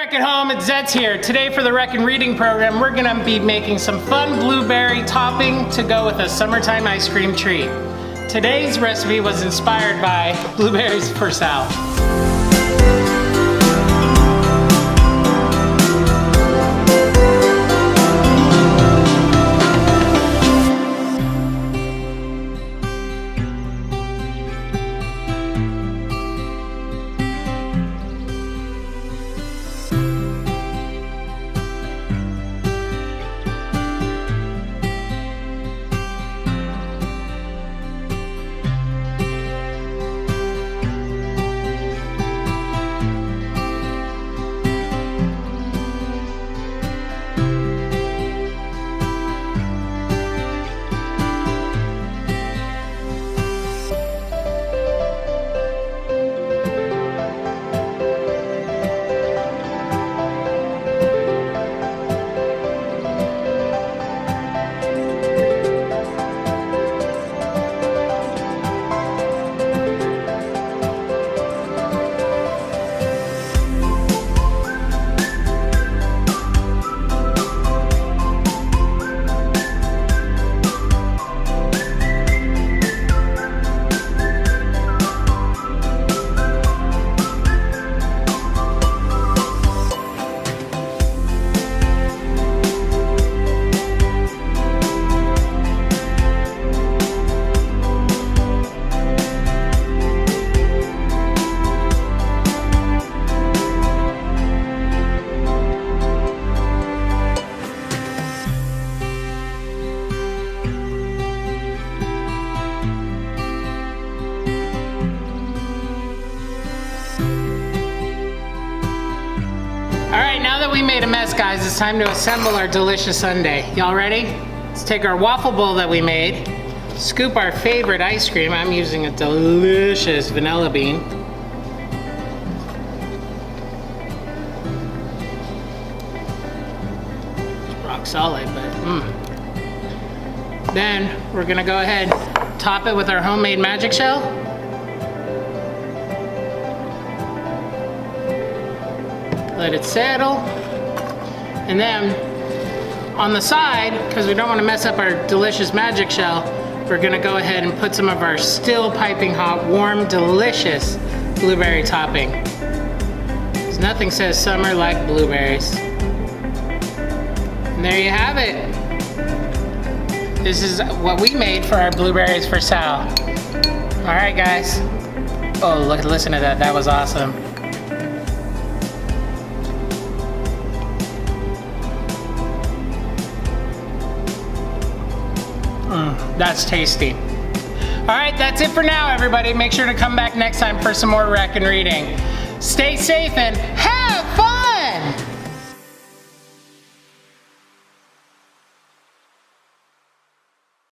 Rec at Home, it's Zeds here. Today for the Rec and Reading program, we're gonna be making some fun blueberry topping to go with a summertime ice cream treat. Today's recipe was inspired by Blueberries for Sal. Alright, now that we made a mess, guys, it's time to assemble our delicious sundae. Y'all ready? Let's take our waffle bowl that we made, scoop our favorite ice cream. I'm using a delicious vanilla bean. It's rock solid, but Then we're gonna go ahead, top it with our homemade magic shell. Let it settle, and then on the side, because we don't want to mess up our delicious magic shell, we're gonna go ahead and put some of our still piping hot, warm, delicious blueberry topping. Because nothing says summer like blueberries. And there you have it. This is what we made for our Blueberries for Sal. All right, guys. Oh, look, listen to that. That was awesome. That's tasty. All right, that's it for now, everybody. Make sure to come back next time for some more Rec and Reading. Stay safe and have fun!